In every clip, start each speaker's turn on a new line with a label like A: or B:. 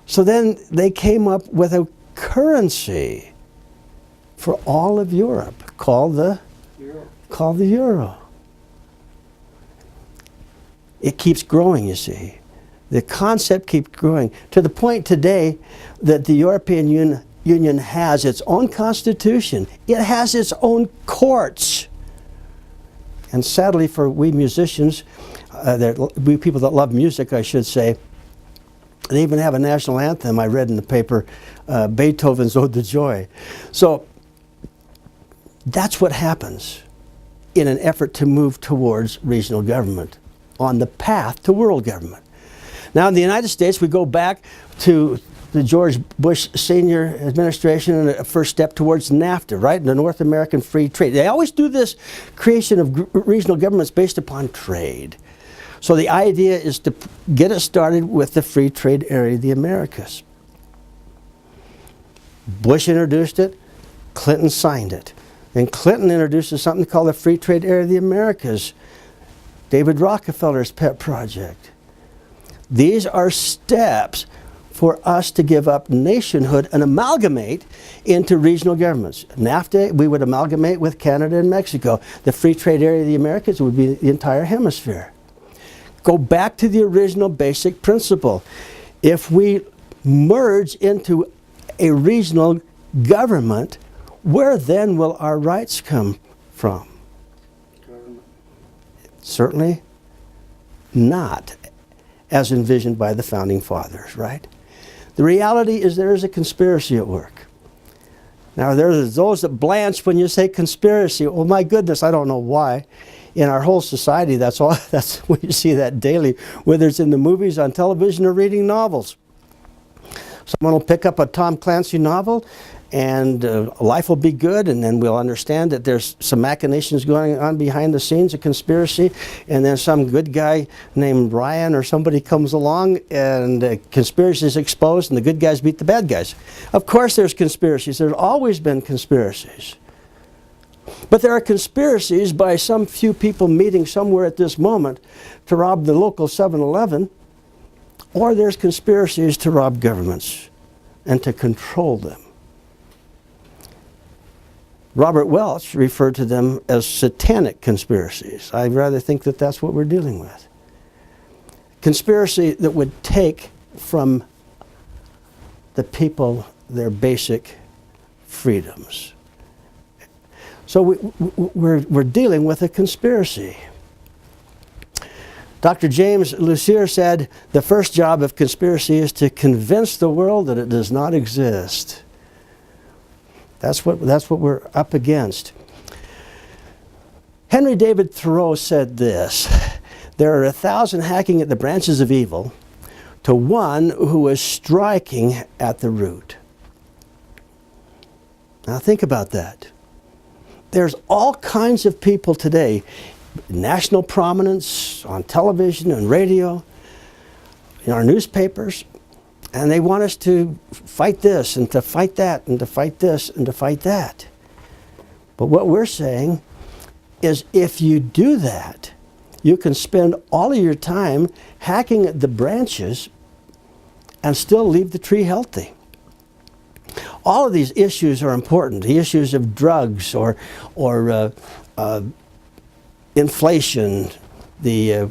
A: So then they came up with a currency for all of Europe called the euro. It keeps growing, you see. The concept keeps growing to the point today that the European Union has its own constitution. It has its own courts. And sadly for we musicians, we people that love music, I should say, they even have a national anthem I read in the paper, Beethoven's Ode to Joy. So that's what happens in an effort to move towards regional government on the path to world government. Now in the United States, we go back to the George Bush Senior administration and a first step towards NAFTA, right? The North American Free Trade. They always do this creation of regional governments based upon trade. So the idea is to get it started with the free trade area of the Americas. Bush introduced it, Clinton signed it. Then Clinton introduces something called the free trade area of the Americas, David Rockefeller's pet project. These are steps for us to give up nationhood and amalgamate into regional governments. NAFTA, we would amalgamate with Canada and Mexico. The free trade area of the Americas would be the entire hemisphere. Go back to the original basic principle. If we merge into a regional government, where then will our rights come from? Government. Certainly not as envisioned by the Founding Fathers, right? The reality is there is a conspiracy at work. Now there's those that blanch when you say conspiracy. Oh my goodness, I don't know why. In our whole society, that's we see that daily, whether it's in the movies, on television, or reading novels. Someone will pick up a Tom Clancy novel and life will be good, and then we'll understand that there's some machinations going on behind the scenes, a conspiracy, and then some good guy named Ryan or somebody comes along and the conspiracy is exposed and the good guys beat the bad guys. Of course there's conspiracies. There's always been conspiracies. But there are conspiracies by some few people meeting somewhere at this moment to rob the local 7-Eleven, or there's conspiracies to rob governments and to control them. Robert Welch referred to them as satanic conspiracies. I rather think that that's what we're dealing with. Conspiracy that would take from the people their basic freedoms. So we're dealing with a conspiracy. Dr. James Lucier said, the first job of conspiracy is to convince the world that it does not exist. That's what we're up against. Henry David Thoreau said this, there are 1,000 hacking at the branches of evil to one who is striking at the root. Now think about that. There's all kinds of people today, national prominence on television and radio, in our newspapers, and they want us to fight this and to fight that and to fight this and to fight that. But what we're saying is if you do that, you can spend all of your time hacking at the branches and still leave the tree healthy. All of these issues are important. The issues of drugs or inflation, the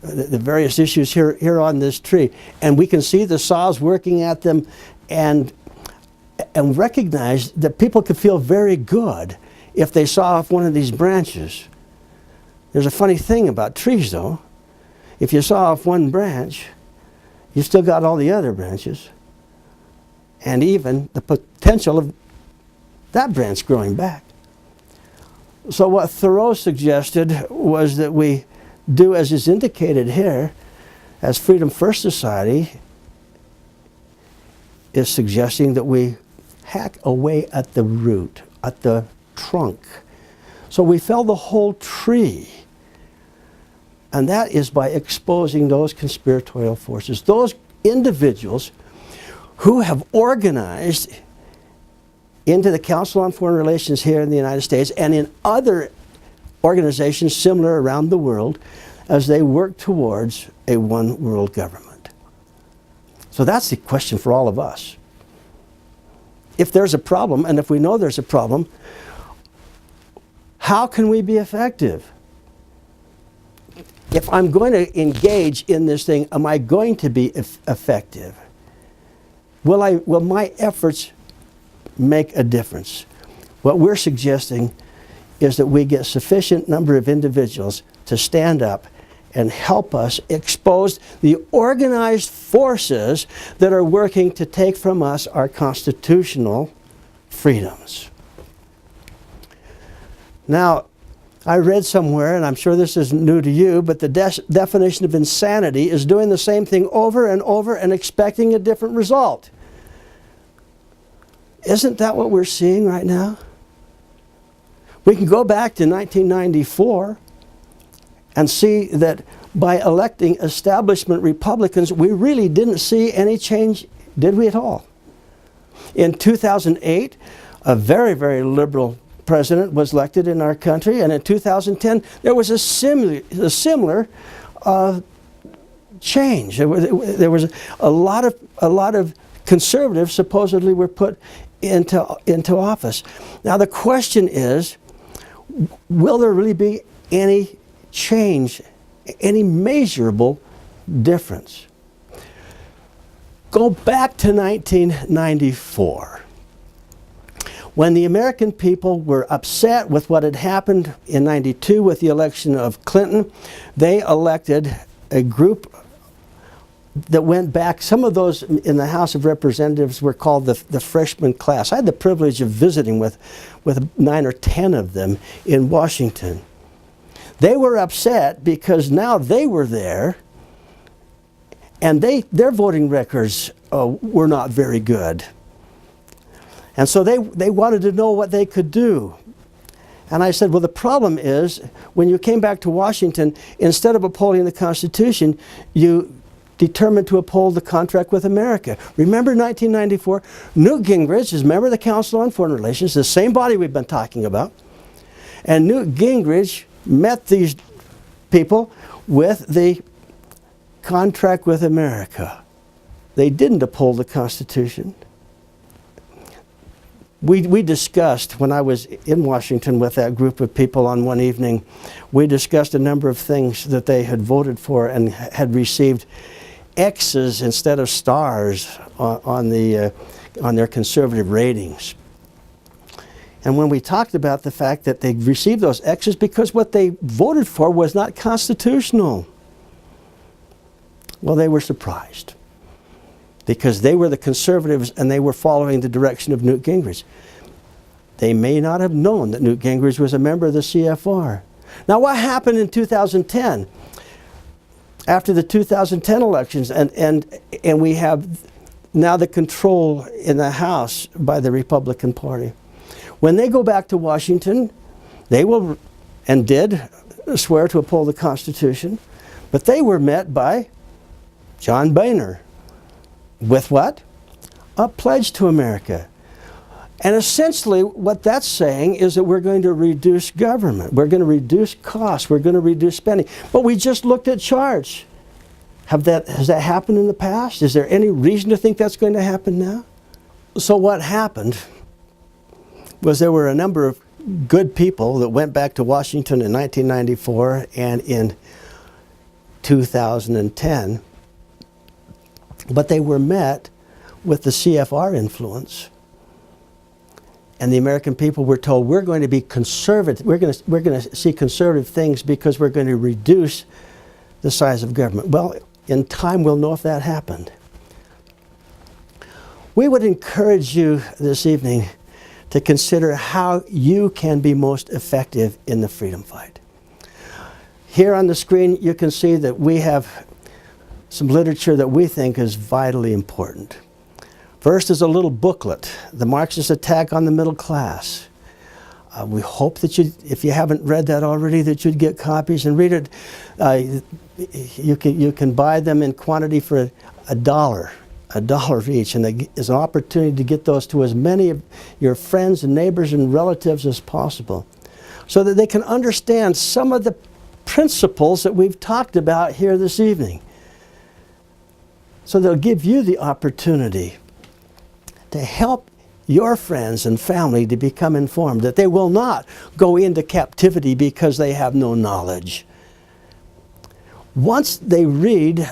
A: various issues here on this tree, and we can see the saws working at them, and recognize that people could feel very good if they saw off one of these branches. There's a funny thing about trees, though. If you saw off one branch, you still got all the other branches, and even the potential of that branch growing back. So what Thoreau suggested was that we do as is indicated here, as Freedom First Society is suggesting that we hack away at the root, at the trunk. So we fell the whole tree. And that is by exposing those conspiratorial forces, those individuals who have organized into the Council on Foreign Relations here in the United States and in other organizations similar around the world as they work towards a one world government. So that's the question for all of us. If there's a problem, and if we know there's a problem, how can we be effective? If I'm going to engage in this thing, am I going to be effective? Will my efforts make a difference? What we're suggesting is that we get sufficient number of individuals to stand up and help us expose the organized forces that are working to take from us our constitutional freedoms. Now, I read somewhere, and I'm sure this is new to you, but the definition of insanity is doing the same thing over and over and expecting a different result. Isn't that what we're seeing right now? We can go back to 1994 and see that by electing establishment Republicans, we really didn't see any change, did we at all? In 2008, a very, very liberal president was elected in our country, and in 2010, there was a similar change. There was a lot of conservatives supposedly were put into office. Now the question is, will there really be any change, any measurable difference? Go back to 1994. When the American people were upset with what had happened in '92 with the election of Clinton, they elected a group that went back. Some of those in the House of Representatives were called the freshman class. I had the privilege of visiting with 9 or 10 of them in Washington. They were upset because now they were there, and their voting records were not very good. And so they wanted to know what they could do. And I said, well, the problem is, when you came back to Washington, instead of upholding the Constitution, you determined to uphold the contract with America. Remember 1994? Newt Gingrich is a member of the Council on Foreign Relations, the same body we've been talking about. And Newt Gingrich met these people with the contract with America. They didn't uphold the Constitution. We discussed, when I was in Washington with that group of people on one evening, we discussed a number of things that they had voted for and had received X's instead of stars on their conservative ratings. And when we talked about the fact that they received those X's because what they voted for was not constitutional, well, they were surprised, because they were the conservatives and they were following the direction of Newt Gingrich. They may not have known that Newt Gingrich was a member of the CFR. Now, what happened in 2010? After the 2010 elections, and we have now the control in the House by the Republican Party. When they go back to Washington, they will, and did, swear to uphold the Constitution, but they were met by John Boehner. With what? A pledge to America. And essentially what that's saying is that we're going to reduce government. We're going to reduce costs. We're going to reduce spending. But we just looked at charts. Has that happened in the past? Is there any reason to think that's going to happen now? So what happened was there were a number of good people that went back to Washington in 1994 and in 2010. But they were met with the CFR influence. And the American people were told, we're going to be conservative. We're going to see conservative things because we're going to reduce the size of government. Well, in time we'll know if that happened. We would encourage you this evening to consider how you can be most effective in the freedom fight. Here on the screen you can see that we have some literature that we think is vitally important. First is a little booklet, The Marxist Attack on the Middle Class. We hope that you, if you haven't read that already, that you'd get copies and read it. You can buy them in quantity for $1 each, and there's an opportunity to get those to as many of your friends and neighbors and relatives as possible, so that they can understand some of the principles that we've talked about here this evening. So they'll give you the opportunity to help your friends and family to become informed, that they will not go into captivity because they have no knowledge. Once they read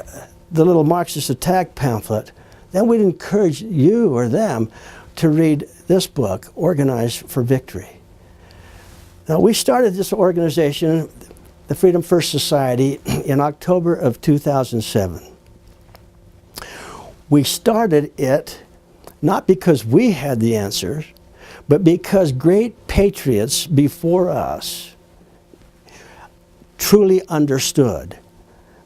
A: the little Marxist attack pamphlet, then we'd encourage you or them to read this book, Organized for Victory. Now, we started this organization, the Freedom First Society, in October of 2007. We started it not because we had the answers, but because great patriots before us truly understood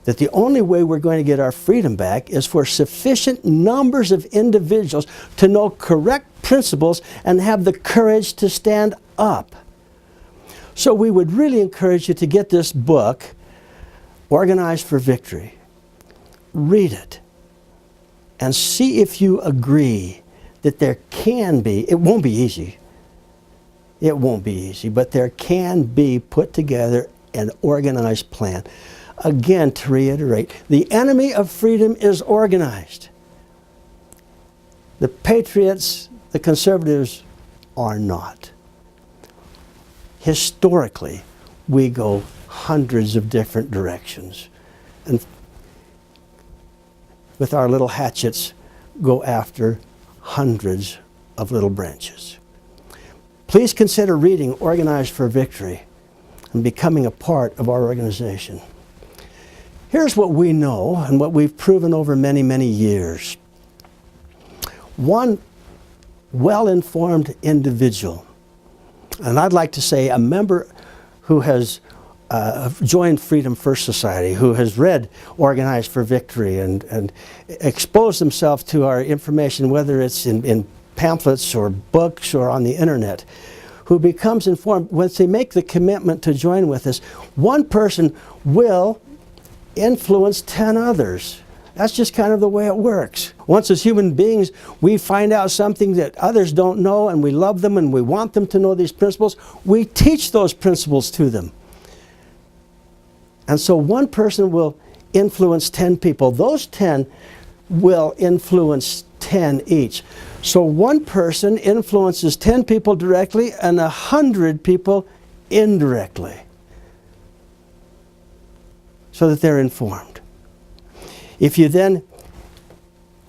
A: that the only way we're going to get our freedom back is for sufficient numbers of individuals to know correct principles and have the courage to stand up. So we would really encourage you to get this book, Organized for Victory. Read it and see if you agree that there can be, it won't be easy. It won't be easy, but there can be put together an organized plan. Again, to reiterate, the enemy of freedom is organized. The patriots, the conservatives, are not. Historically, we go hundreds of different directions, and with our little hatchets go after hundreds of little branches. Please consider reading Organized for Victory and becoming a part of our organization. Here's what we know and what we've proven over many, many years. One well-informed individual, and I'd like to say a member who has joined Freedom First Society, who has read Organized for Victory and exposed himself to our information, whether it's in pamphlets or books or on the internet, who becomes informed, once they make the commitment to join with us, one person will influence 10 others. That's just kind of the way it works. Once as human beings, we find out something that others don't know, and we love them and we want them to know these principles, we teach those principles to them. And so one person will influence 10 people. Those 10 will influence 10 each. So one person influences 10 people directly and 100 people indirectly, so that they're informed. If you then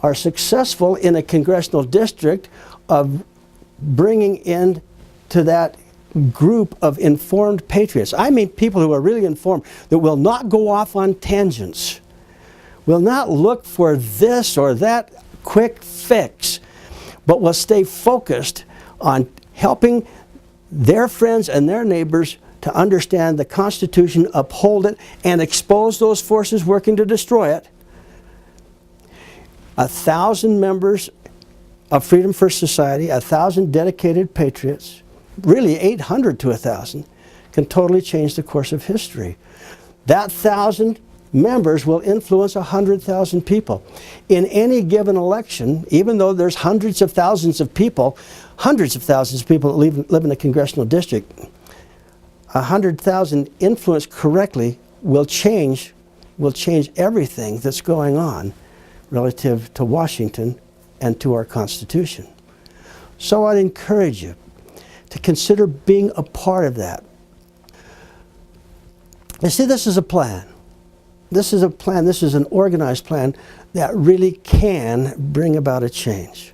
A: are successful in a congressional district of bringing in to that group of informed patriots, I mean people who are really informed, that will not go off on tangents, will not look for this or that quick fix, but will stay focused on helping their friends and their neighbors to understand the Constitution, uphold it, and expose those forces working to destroy it. 1,000 members of Freedom First Society, 1,000 dedicated patriots, really 800 to 1,000, can totally change the course of history. That 1,000 members will influence 100,000 people. In any given election, even though there's hundreds of thousands of people that live in a congressional district, 100,000 influenced correctly will change everything that's going on relative to Washington and to our Constitution. So I'd encourage you to consider being a part of that. You see, this is a plan. This is a plan, this is an organized plan that really can bring about a change.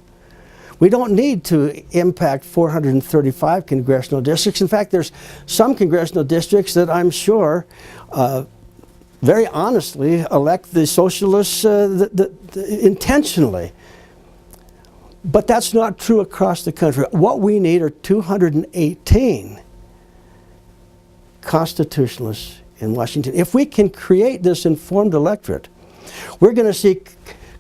A: We don't need to impact 435 congressional districts. In fact, there's some congressional districts that I'm sure very honestly elect the socialists intentionally. But that's not true across the country. What we need are 218 constitutionalists in Washington. If we can create this informed electorate, we're going to see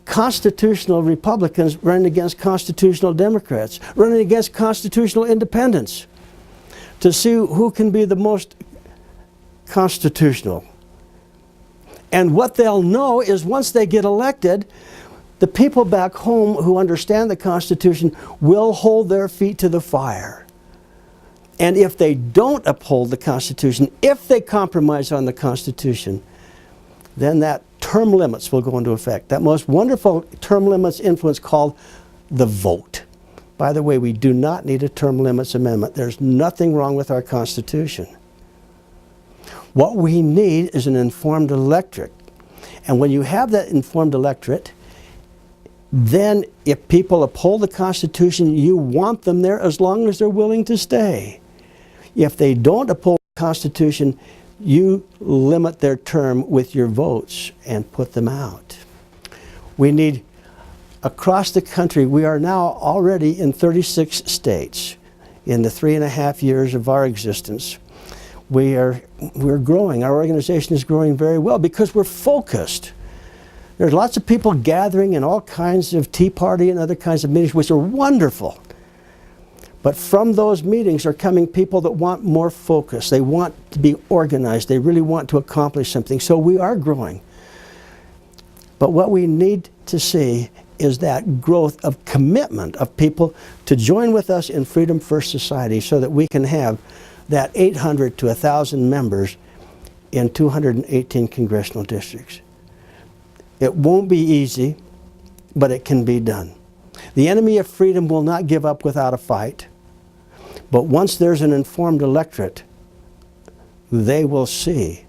A: constitutional Republicans running against constitutional Democrats, running against constitutional independents, to see who can be the most constitutional. And what they'll know is once they get elected, the people back home who understand the Constitution will hold their feet to the fire. And if they don't uphold the Constitution, if they compromise on the Constitution, then that term limits will go into effect. That most wonderful term limits influence called the vote. By the way, we do not need a term limits amendment. There's nothing wrong with our Constitution. What we need is an informed electorate. And when you have that informed electorate, then if people uphold the Constitution, you want them there as long as they're willing to stay. If they don't uphold the Constitution, you limit their term with your votes and put them out. We need, across the country, we are now already in 36 states in the 3.5 years of our existence. We're growing. Our organization is growing very well because we're focused. There's lots of people gathering in all kinds of Tea Party and other kinds of meetings, which are wonderful. But from those meetings are coming people that want more focus. They want to be organized. They really want to accomplish something. So we are growing. But what we need to see is that growth of commitment of people to join with us in Freedom First Society so that we can have that 800 to 1,000 members in 218 congressional districts. It won't be easy, but it can be done. The enemy of freedom will not give up without a fight, but once there's an informed electorate, they will see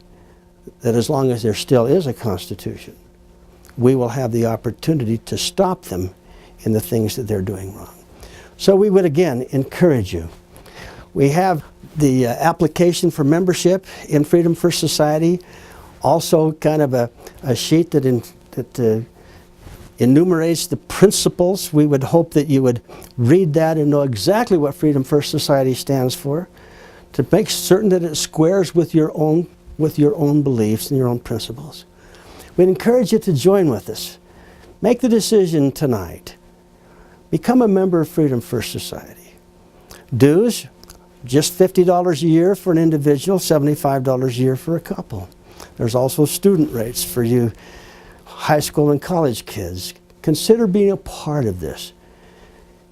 A: that as long as there still is a Constitution, we will have the opportunity to stop them in the things that they're doing wrong. So we would again encourage you. We have the application for membership in Freedom First Society, also kind of a sheet that enumerates the principles. We would hope that you would read that and know exactly what Freedom First Society stands for, to make certain that it squares with your own beliefs and your own principles. We'd encourage you to join with us. Make the decision tonight. Become a member of Freedom First Society. Dues, just $50 a year for an individual, $75 a year for a couple. There's also student rates for you high school and college kids. Consider being a part of this.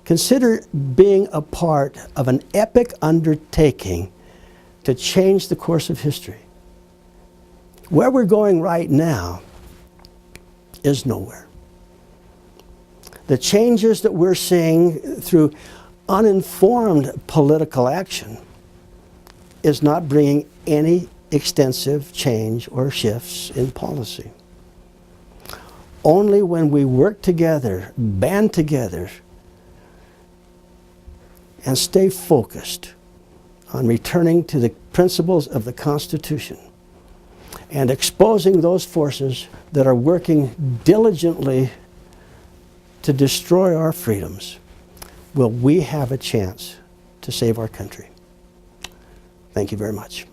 A: Consider being a part of an epic undertaking to change the course of history. Where we're going right now is nowhere. The changes that we're seeing through uninformed political action is not bringing any extensive change or shifts in policy. Only when we work together, band together, and stay focused on returning to the principles of the Constitution and exposing those forces that are working diligently to destroy our freedoms, will we have a chance to save our country. Thank you very much.